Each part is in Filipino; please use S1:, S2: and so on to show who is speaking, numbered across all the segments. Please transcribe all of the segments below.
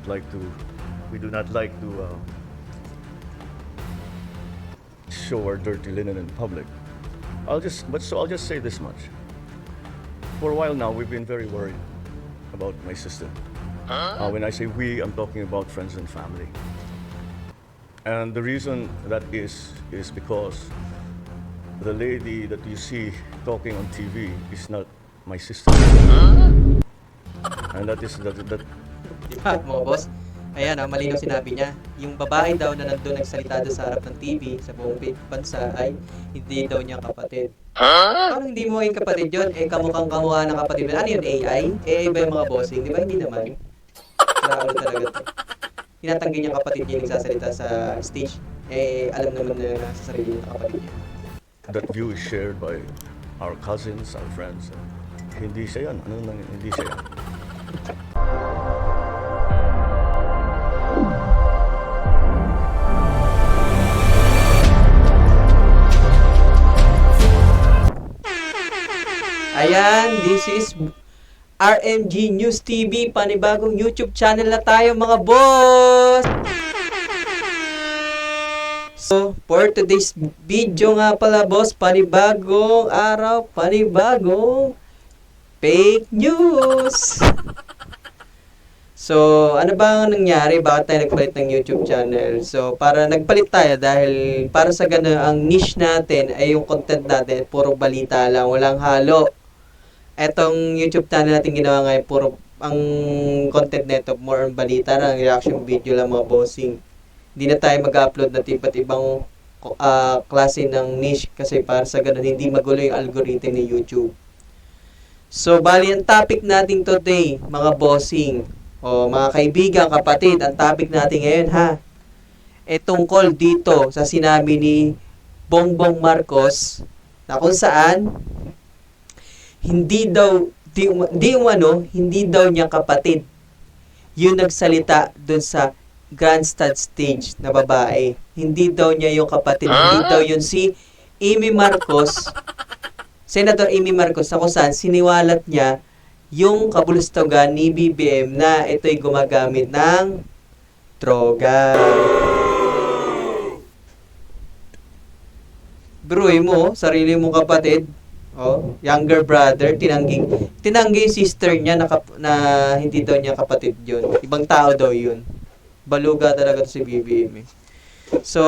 S1: not like to show our dirty linen in public. I'll just say this much. For a while now, we've been very worried about my sister. When I say we, I'm talking about friends and family. And the reason that is because the lady that you see talking on TV is not my sister. And that is that
S2: Diba, mga boss? Ayan, malinaw sinabi niya. Yung babae daw na nandun nagsalita doon sa harap ng TV sa buong bansa ay hindi daw niya kapatid. Paano hindi mo yung kapatid yun? Eh, kamukhang kamukha ng kapatid mo. Ano yun, AI? AI ba yung mga bossing? Di ba? Hindi naman. Grabe talaga to. Tinatanggi niya kapatid niya yung nagsasalita sa stage. Eh, alam naman na sa sarili ng kapatid niya.
S1: that view is shared by our cousins, our friends. Hindi siya yan. Ano nang hindi siya yan?
S2: Ayan, this is RMG News TV, panibagong YouTube channel na tayo mga boss! So, for today's video nga pala boss, panibagong araw, panibagong fake news! So, ano ba ang nangyari? Bakit tayo nagpalit ng YouTube channel? So, nagpalit tayo dahil para sa ganun, ang niche natin ay yung content natin, puro balita lang, walang halo. Etong YouTube channel natin ginawa ngayon, puro ang content nito, more on balita lang, reaction video lang mga bossing. Hindi na tayo mag-upload na iba't ibang klase ng niche kasi para sa ganun, hindi magulo yung algorithm ni YouTube. So, bali ang topic natin today, mga bossing, o mga kaibigan, kapatid, ang topic natin ngayon ha, e tungkol dito sa sinabi ni Bongbong Marcos na kung saan hindi daw hindi daw niya kapatid yung nagsalita dun sa grandstand stage na babae. Hindi daw niya yung kapatid, hindi daw yun si Amy Marcos, Senator Amy Marcos, na kung saan siniwalat niya yung kabulustugan ni BBM na ito'y gumagamit ng droga. Biruin mo, sarili mong kapatid, younger brother, tinanggi yung sister niya na hindi daw niya kapatid yun. Ibang tao daw yun. Baluga talaga to si BBM. So,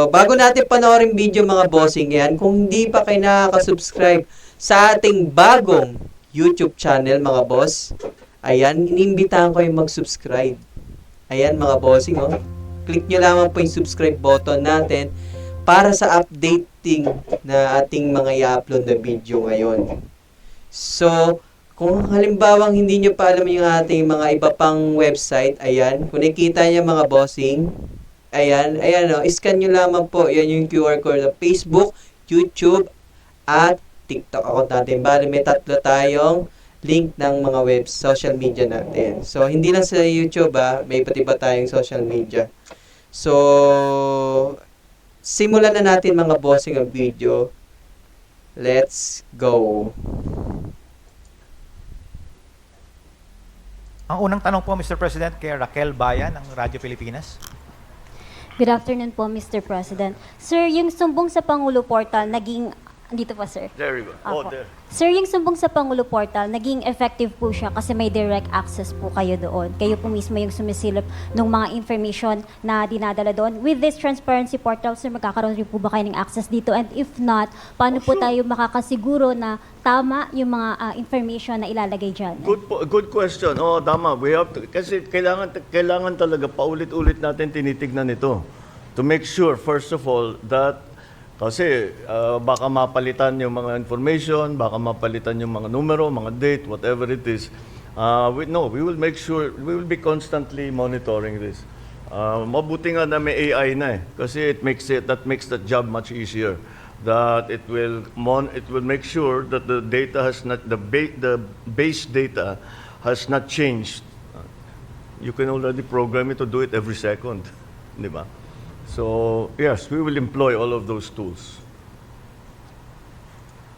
S2: bago natin panoorin video mga bossing yan, kung hindi pa kayo nakaka-subscribe sa ating bagong YouTube channel mga boss, ayan, inimbitahan ko yung mag-subscribe. Ayan mga bossing, click nyo lamang po yung subscribe button natin para sa updating na ating mga i-upload na video ngayon. So, kung halimbawang hindi nyo pa alam yung ating mga iba pang website, ayan, kung nakikita nyo mga bossing, ayan, scan nyo lamang po, yan yung QR code ng Facebook, YouTube, at TikTok account natin. Bali, may tatlo tayong link ng mga social media natin. So, hindi lang sa YouTube, may iba't iba tayong social media. So, simulan na natin mga bossing ang video. Let's go!
S3: Ang unang tanong po, Mr. President, kay Raquel Bayan ng Radyo Pilipinas.
S4: Good afternoon po, Mr. President. Sir, yung sumbong sa Pangulo Portal, naging... Dito po, sir.
S1: There you go.
S4: Apo.
S1: There.
S4: Sir, yung sumbong sa Pangulo Portal, naging effective po siya kasi may direct access po kayo doon. Kayo po mismo yung sumisilip ng mga information na dinadala doon. With this transparency portal, sir, magkakaroon rin po ba kayo ng access dito? And if not, paano po tayo makakasiguro na tama yung mga information na ilalagay dyan?
S1: Good question. Tama. We have to, kasi kailangan talaga paulit-ulit natin tinitignan ito to make sure, first of all, that kasi baka mapalitan yung mga information, baka mapalitan yung mga numero, mga date, whatever it is. We will make sure, we will be constantly monitoring this. Mabuti nga na may AI na kasi that makes the job much easier. That it will make sure that the data has not, the base data has not changed. You can already program it to do it every second, di ba? So, yes, we will employ all of those tools.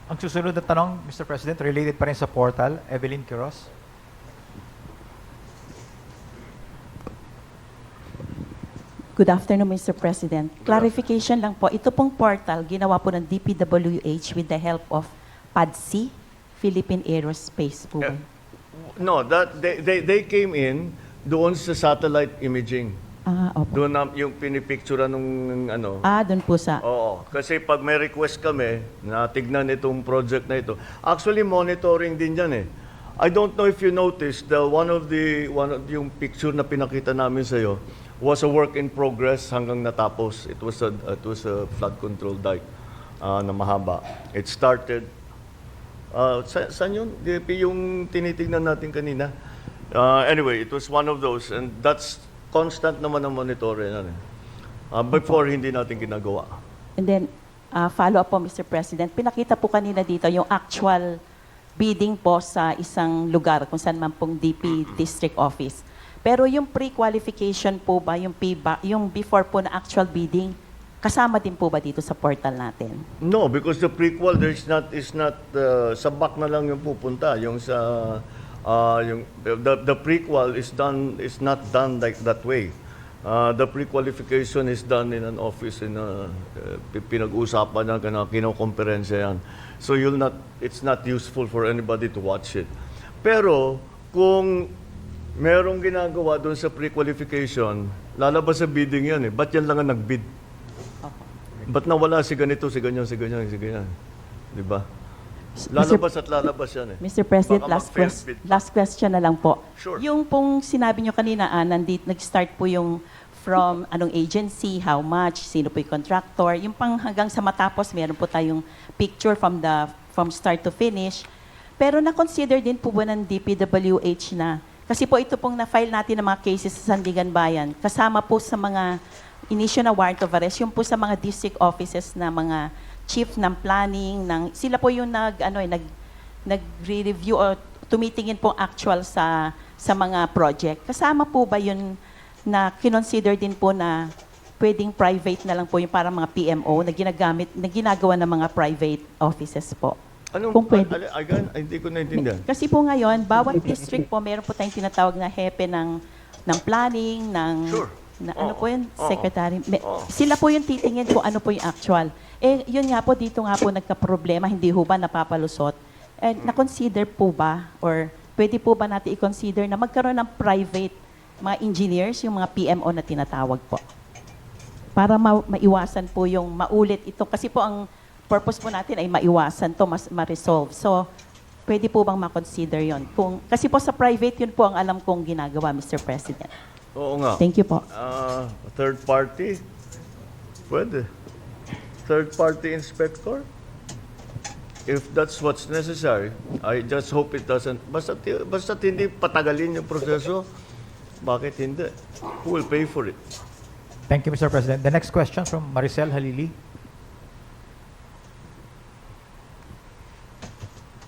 S3: Ang susunod na tanong, Mr. President, related pa rin sa portal, Evelyn Quiroz.
S5: Good afternoon, Mr. President. Clarification lang po, ito pong portal, ginawa po ng DPWH with the help of PADSI, Philippine Aerospace po. ba?
S1: No, that they came in doon sa satellite imaging.
S5: Opo.
S1: Doon na yung pinipicture nung ano.
S5: Doon po sa...
S1: Oo, kasi pag may request kami na tignan itong project na ito, actually monitoring din yan eh. I don't know if you noticed, one of yung picture na pinakita namin sa iyo was a work in progress hanggang natapos. It was a flood control dike na mahaba. It started saan yun? DP yung tinitingnan natin kanina. Anyway, it was one of those and that's constant naman ang monitoring yan eh. Before hindi natin ginagawa.
S5: And then, follow up po, Mr. President. Pinakita po kanina dito yung actual bidding po sa isang lugar kung saan man pong DP District Office. Pero yung pre-qualification po ba, yung PBA, yung before po na actual bidding, kasama din po ba dito sa portal natin?
S1: No, because the prequel is not sa back na lang yung pupunta. Yung sa yung the prequel is not done like that way. The pre-qualification is done in an office in pinag-usapan na kinokomperensya yan. So it's not useful for anybody to watch it. Pero kung merong ginagawa doon sa pre-qualification, lalabas sa bidding yan eh. Ba't yan lang ang nag-bid? Ba't nawala si ganito, si ganyan, si ganyan, si ganyan? Di ba? Lalabas at lalabas yan eh.
S5: Mr. President,
S1: Baka mag-fail bid.
S5: last question na lang po.
S1: Sure.
S5: Yung pong sinabi nyo kanina, nag-start po yung from anong agency, how much, sino po yung contractor, yung pang hanggang sa matapos, meron po tayong picture from start to finish. Pero na-consider din po ba ng DPWH na, kasi po ito pong na-file natin ng mga cases sa Sandigan Bayan, kasama po sa mga inisyong na warrant of arrest, yung po sa mga district offices na mga chief ng planning, sila po yung nag-review o tumitingin po actual sa mga project. Kasama po ba yun na kinonsider din po na pwedeng private na lang po yung para mga PMO na ginagawa ng mga private offices po? Kung pwede.
S1: Again, hindi ko naintindihan.
S5: Kasi po ngayon, bawat district po, meron po tayong tinatawag na hepe ng planning,
S1: Sure.
S5: ano po yun,
S1: Oo.
S5: secretary.
S1: Oo.
S5: Sila po yung titingin kung ano po yung actual. Yun nga po, dito nga po nagka-problema, hindi ho ba napapalusot? Na-consider po ba, or pwede po ba natin i-consider na magkaroon ng private mga engineers, yung mga PMO na tinatawag po? Para maiwasan po yung maulit ito. Kasi po ang purpose po natin ay maiwasan to, ma-resolve. So, pwede po bang ma-consider yon? Kasi po sa private, yun po ang alam kong ginagawa, Mr. President.
S1: Oo nga.
S5: Thank you po.
S1: Third party? Pwede. Third party inspector? If that's what's necessary, I just hope it doesn't. Basta't hindi patagalin yung proseso, bakit hindi? Who will pay for it?
S3: Thank you, Mr. President. The next question from Maricel Halili.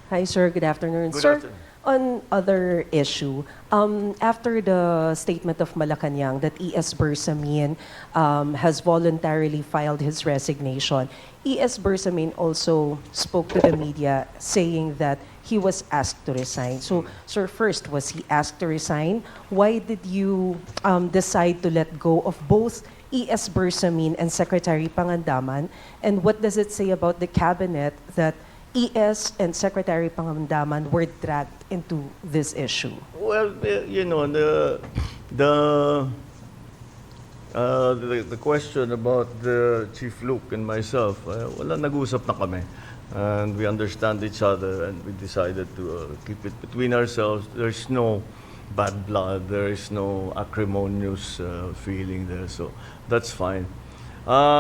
S6: Hi, sir. Good afternoon.
S1: Good
S6: Sir,
S1: afternoon.
S6: on other issue, after the statement of Malacanang that E.S. Bersamin has voluntarily filed his resignation, E.S. Bersamin also spoke to the media saying that he was asked to resign. So, sir, first, was he asked to resign? Why did you decide to let go of both E.S. Bersamin and Secretary Pangandaman? And what does it say about the cabinet that ES and Secretary Pangandaman were dragged into this issue?
S1: Well, you know, the question about the Chief Luke and myself, wala nag-usap na kami. And we understand each other and we decided to keep it between ourselves. There's no bad blood, there is no acrimonious feeling there, so that's fine.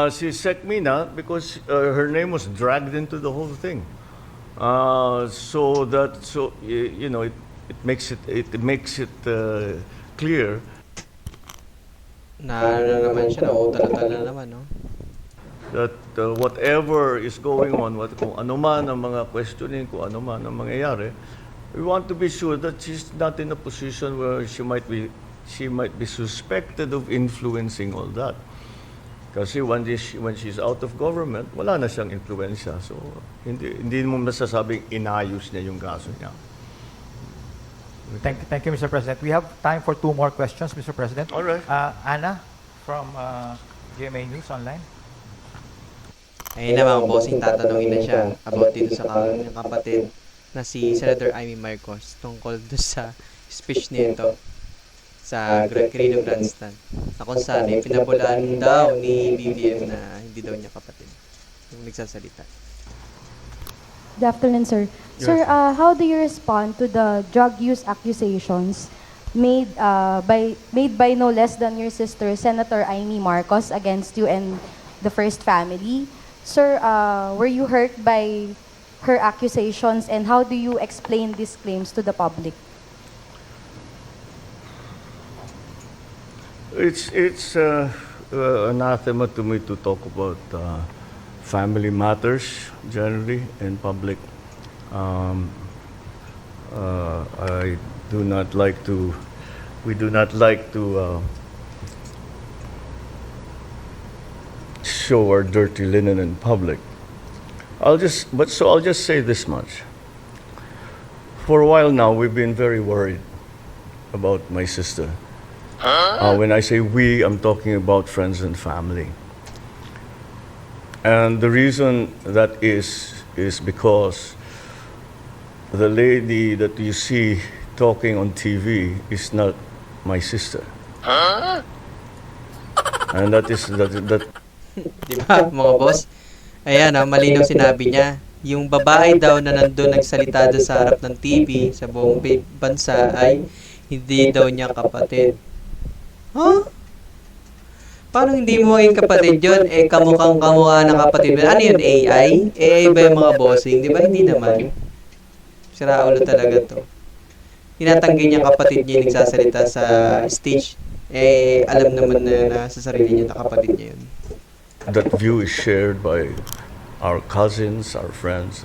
S1: Si Sec Mina, because her name was dragged into the whole thing. You know, it makes it clear
S2: Na ano naman siya, nautala naman, no?
S1: that whatever is going on, kung ano man ang mga questioning, kung ano man ang mangyayari, we want to be sure that she's not in a position where she might be suspected of influencing all that. Kasi when she's out of government, wala na siyang influensya. So, hindi mo masasabing inayos niya yung kaso niya.
S3: Thank you, Mr. President. We have time for 2 more questions, Mr. President.
S1: All right.
S3: Anna from GMA News Online.
S2: Ayun na mga bossing, tatanungin na siya about dito sa kanyang kapatid na si Senator Amy Marcos tungkol doon sa speech nito sa Quirino Grandstand na kung saan pinabulaan daw ni BBM na hindi daw niya kapatid yung nagsasalita.
S7: Good afternoon, sir. Sir, how do you respond to the drug use accusations made by no less than your sister, Senator Amy Marcos, against you and the First Family? Sir, were you hurt by her accusations, and how do you explain these claims to the public?
S1: It's anathema to me to talk about family matters generally in public. I do not like to. We do not like to show our dirty linen in public. I'll just say this much. For a while now, we've been very worried about my sister. When I say we, I'm talking about friends and family. And the reason that is because the lady that you see talking on TV is not my sister. And that
S2: Di ba, mga boss? Ayan, malinaw sinabi niya. Yung babae daw na nandun nagsalita doon sa harap ng TV sa buong bansa ay hindi daw niya kapatid. Huh? Paano hindi mo maging kapatid yun? Kamukhang kamukha ng kapatid mo. Ano yun, AI? AI ba yung mga bossing? Di ba? Hindi naman. Sira ulo talaga to. Tinatanggi niya kapatid niya yung nagsasalita sa stage. Alam naman na sa sarili niya na kapatid niya yun.
S1: that view is shared by our cousins, our friends.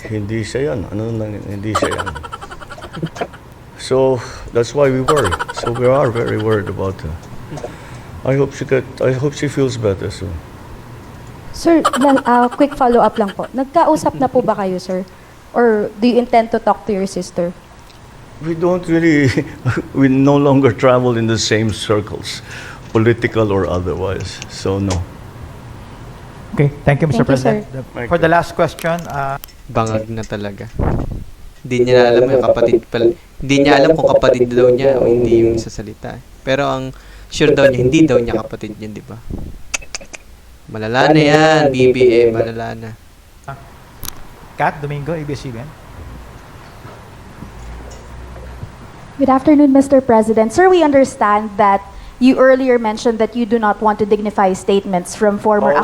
S1: Hindi siya yan. Hindi siya yan. So that's why we worry. So we are very worried about her. I hope she feels better soon.
S7: Sir, quick follow-up lang po. Nagkausap na po ba kayo, sir? Or do you intend to talk to your sister?
S1: We don't really, we no longer travel in the same circles, political or otherwise. So no.
S3: Okay, thank you, Mr.
S7: Thank you, sir.
S3: President.
S1: Thank
S3: For
S1: you.
S3: the last question,
S2: Bangag na talaga. Hindi niya alam yung kapatid pala. Hindi niya alam kung kapatid daw niya o hindi yung sasalita. Pero ang sure daw niya, hindi daw niya kapatid niya, di ba? Malala na yan, BBM, malala na.
S3: Kat Domingo, ABS-CBN.
S8: Good afternoon, Mr. President. Sir, we understand that you earlier mentioned that you do not want to dignify statements from former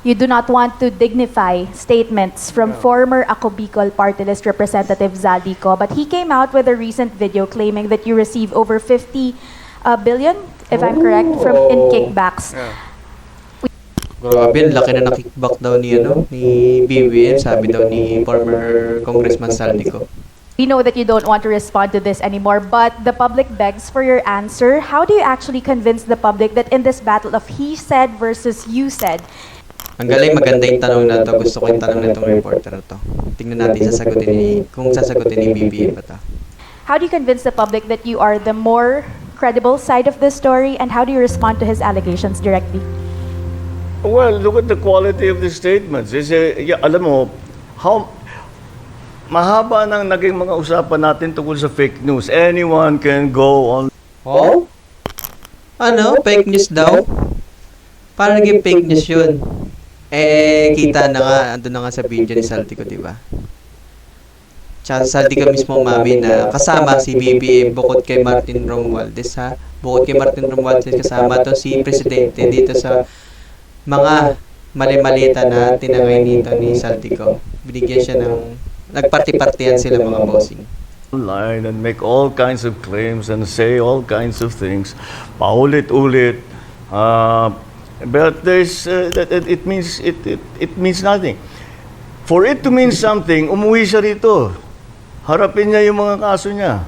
S8: You do not want to dignify statements from former Ako Bicol Party List Representative Zaldico, but he came out with a recent video claiming that you receive over 50 billion, if I'm correct, in kickbacks.
S2: Grabe, laki na na-kickback daw ni BBM, sabi daw ni former Congressman Saldico.
S8: We know that you don't want to respond to this anymore, but the public begs for your answer. How do you actually convince the public that in this battle of he said versus you said,
S2: Ang galing, maganda yung tanong na to. Gusto ko yung tanong na itong reporter na to. Tingnan natin kung sasagutin ni BBM pa to.
S8: how do you convince the public that you are the more credible side of this story, and how do you respond to his allegations directly?
S1: Well, look at the quality of the statements. Alam mo, mahaba nang naging mga usapan natin tungkol sa fake news. Anyone can go on.
S2: Oh? Ano? Fake news daw? Paano naging fake news yun? Kita na nga, andun na nga sa video ni Saldico, di ba? Tsaka Saldico mismo mami na kasama si BBM bukod kay Martin Romualdez, ha? Bukod kay Martin Romualdez, kasama to si Presidente dito sa mga mali-malita na tinangay nito ni Saldico. Binigyan siya ng, nagparti-partihan sila mga bossing.
S1: Online and make all kinds of claims and say all kinds of things. Paulit-ulit. But there's it means nothing. For it to mean something, umuwi siya rito. Harapin niya yung mga kaso niya.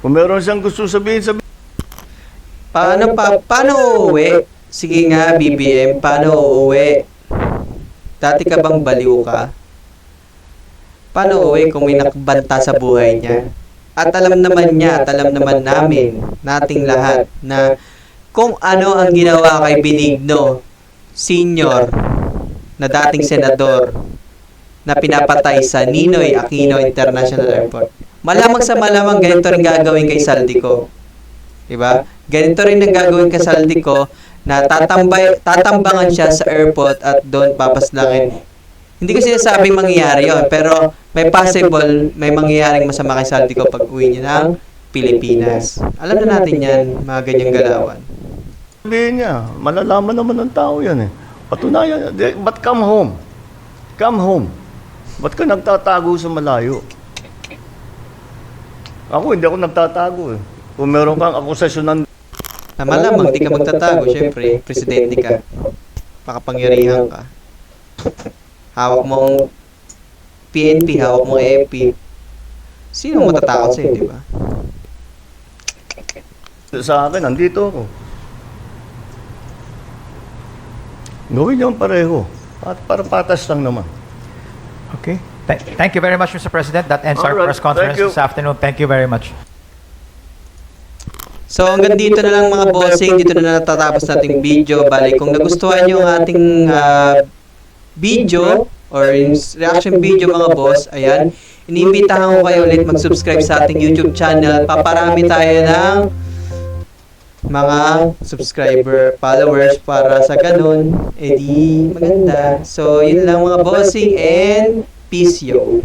S1: Kung meron siyang gusto sabihin.
S2: Paano uuwi? Sige nga, BBM, paano uuwi? Dati ka bang baliw ka? Paano uuwi kung may nakabanta sa buhay niya? At alam naman niya, at alam naman namin, nating lahat, na kung ano ang ginawa kay Benigno, senior, na dating senador, na pinapatay sa Ninoy Aquino International Airport. Malamang sa malamang ganito rin gagawin kay Saldico. Diba? Ganito rin ang gagawin kay Saldico na tatambangan siya sa airport at doon papaslangin. Hindi ko sinasabing mangyayari yun, pero may possible, may mangyayaring masama kay Saldico pag uwi niya ng Pilipinas. Alam na natin yan, mga ganyang galawan.
S1: Sabihin niya, malalaman naman ng tao yan eh. Patunayan, but come home. Come home. Ba't ka nagtatago sa malayo? Ako, hindi ako nagtatago eh. Kung meron kang akusasyon ng
S2: Na malamang di ka magtatago, syempre, presidente ka. Makapangyarihan ka. Hawak mong PNP, hawak mong AFP. Sino matatakot sa'yo, di ba?
S1: sa akin, nandito ako. Gawin niyo ang pareho. At para patas lang naman.
S3: Okay. Thank you very much, Mr. President. That ends our
S1: Alright,
S3: press conference
S1: thank you.
S3: this afternoon. Thank you very much.
S2: So hanggang dito na lang mga bossing, dito na natatapos nating video. Bali, kung nagustuhan nyo ang ating video or reaction video mga boss, ayan, iniimbitahan ko kayo ulit mag-subscribe sa ating YouTube channel. Paparami tayo ng mga subscriber, followers para sa ganun, edi maganda. So yun lang mga bossing and peace yo.